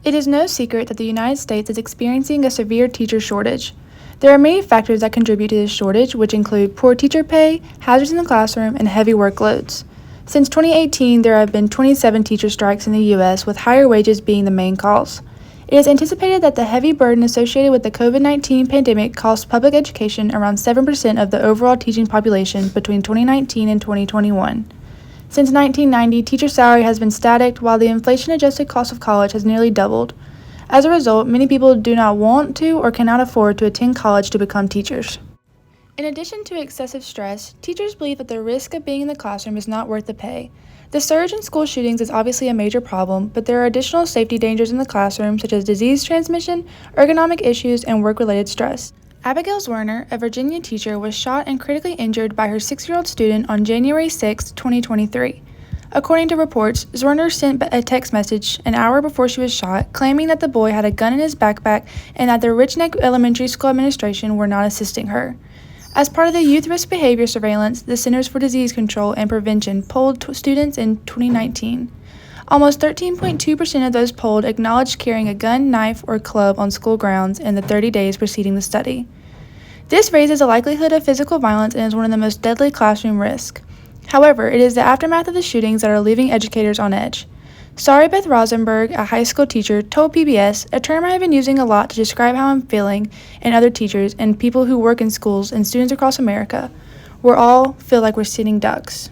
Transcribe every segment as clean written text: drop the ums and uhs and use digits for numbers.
It is no secret that the United States is experiencing a severe teacher shortage. There are many factors that contribute to this shortage, which include poor teacher pay, hazards in the classroom, and heavy workloads. Since 2018, there have been 27 teacher strikes in the U.S., with higher wages being the main cause. It is anticipated that the heavy burden associated with the COVID-19 pandemic cost public education around 7% of the overall teaching population between 2019 and 2021. Since 1990, teacher salary has been static, while the inflation-adjusted cost of college has nearly doubled. As a result, many people do not want to or cannot afford to attend college to become teachers. In addition to excessive stress, teachers believe that the risk of being in the classroom is not worth the pay. The surge in school shootings is obviously a major problem, but there are additional safety dangers in the classroom, such as disease transmission, ergonomic issues, and work-related stress. Abigail Zwerner, a Virginia teacher, was shot and critically injured by her 6-year-old student on January 6, 2023. According to reports, Zwerner sent a text message an hour before she was shot, claiming that the boy had a gun in his backpack and that the Rich Neck Elementary School administration were not assisting her. As part of the Youth Risk Behavior Surveillance, the Centers for Disease Control and Prevention polled students in 2019. Almost 13.2% of those polled acknowledged carrying a gun, knife, or club on school grounds in the 30 days preceding the study. This raises a likelihood of physical violence and is one of the most deadly classroom risks. However, it is the aftermath of the shootings that are leaving educators on edge. Sari Beth Rosenberg, a high school teacher, told PBS, "A term I have been using a lot to describe how I'm feeling, and other teachers and people who work in schools and students across America. We all feel like we're sitting ducks."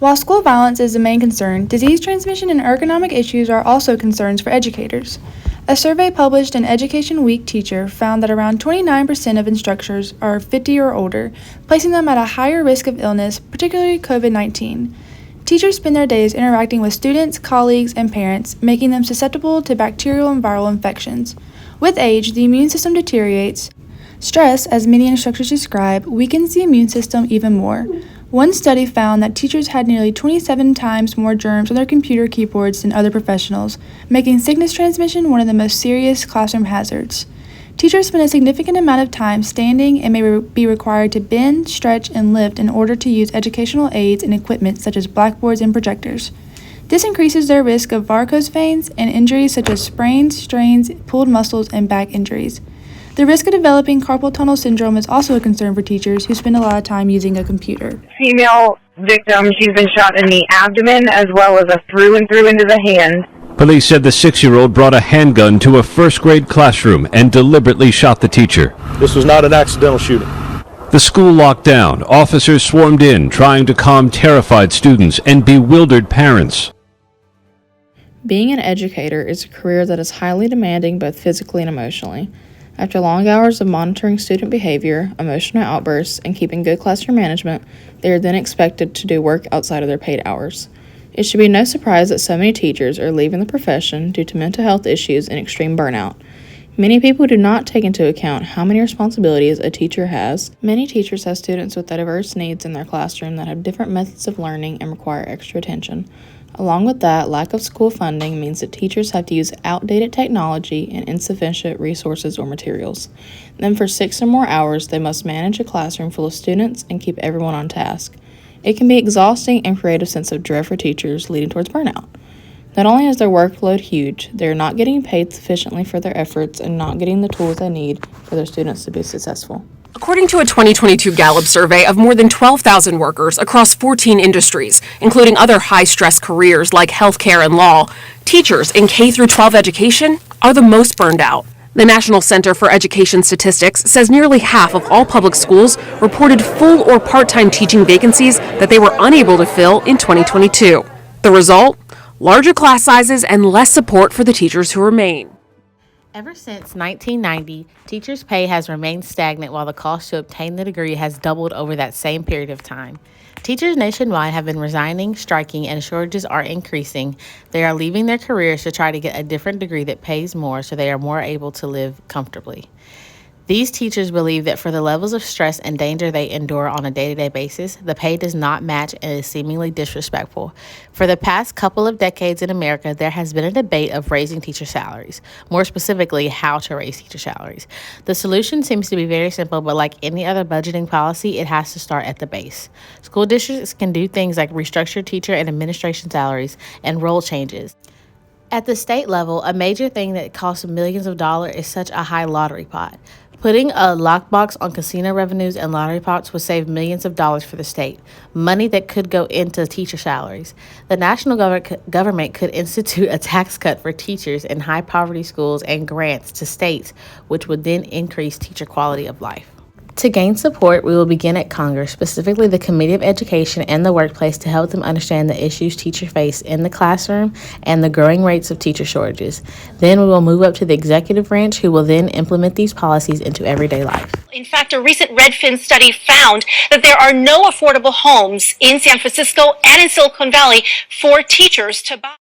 While school violence is the main concern, disease transmission and ergonomic issues are also concerns for educators. A survey published in Education Week Teacher found that around 29% of instructors are 50 or older, placing them at a higher risk of illness, particularly COVID-19. Teachers spend their days interacting with students, colleagues, and parents, making them susceptible to bacterial and viral infections. With age, the immune system deteriorates. Stress, as many instructors describe, weakens the immune system even more. One study found that teachers had nearly 27 times more germs on their computer keyboards than other professionals, making sickness transmission one of the most serious classroom hazards. Teachers spend a significant amount of time standing and may be required to bend, stretch, and lift in order to use educational aids and equipment such as blackboards and projectors. This increases their risk of varicose veins and injuries such as sprains, strains, pulled muscles, and back injuries. The risk of developing carpal tunnel syndrome is also a concern for teachers who spend a lot of time using a computer. Female victim, she's been shot in the abdomen as well as a through and through into the hand. Police said the 6-year-old brought a handgun to a first-grade classroom and deliberately shot the teacher. This was not an accidental shooting. The school locked down. Officers swarmed in, trying to calm terrified students and bewildered parents. Being an educator is a career that is highly demanding both physically and emotionally. After long hours of monitoring student behavior, emotional outbursts, and keeping good classroom management, they are then expected to do work outside of their paid hours. It should be no surprise that so many teachers are leaving the profession due to mental health issues and extreme burnout. Many people do not take into account how many responsibilities a teacher has. Many teachers have students with diverse needs in their classroom that have different methods of learning and require extra attention. Along with that, lack of school funding means that teachers have to use outdated technology and insufficient resources or materials. Then for 6 or more hours, they must manage a classroom full of students and keep everyone on task. It can be exhausting and create a sense of dread for teachers, leading towards burnout. Not only is their workload huge, they are not getting paid sufficiently for their efforts and not getting the tools they need for their students to be successful. According to a 2022 Gallup survey of more than 12,000 workers across 14 industries, including other high-stress careers like healthcare and law, teachers in K-12 education are the most burned out. The National Center for Education Statistics says nearly half of all public schools reported full or part-time teaching vacancies that they were unable to fill in 2022. The result? Larger class sizes and less support for the teachers who remain. Ever since 1990, teachers' pay has remained stagnant while the cost to obtain the degree has doubled over that same period of time. Teachers nationwide have been resigning, striking, and shortages are increasing. They are leaving their careers to try to get a different degree that pays more so they are more able to live comfortably. These teachers believe that for the levels of stress and danger they endure on a day-to-day basis, the pay does not match and is seemingly disrespectful. For the past couple of decades in America, there has been a debate of raising teacher salaries, more specifically, how to raise teacher salaries. The solution seems to be very simple, but like any other budgeting policy, it has to start at the base. School districts can do things like restructure teacher and administration salaries and role changes. At the state level, a major thing that costs millions of dollars is such a high lottery pot. Putting a lockbox on casino revenues and lottery pots would save millions of dollars for the state, money that could go into teacher salaries. The national government could institute a tax cut for teachers in high poverty schools and grants to states, which would then increase teacher quality of life. To gain support, we will begin at Congress, specifically the Committee of Education and the workplace, to help them understand the issues teachers face in the classroom and the growing rates of teacher shortages. Then we will move up to the executive branch, who will then implement these policies into everyday life. In fact, a recent Redfin study found that there are no affordable homes in San Francisco and in Silicon Valley for teachers to buy.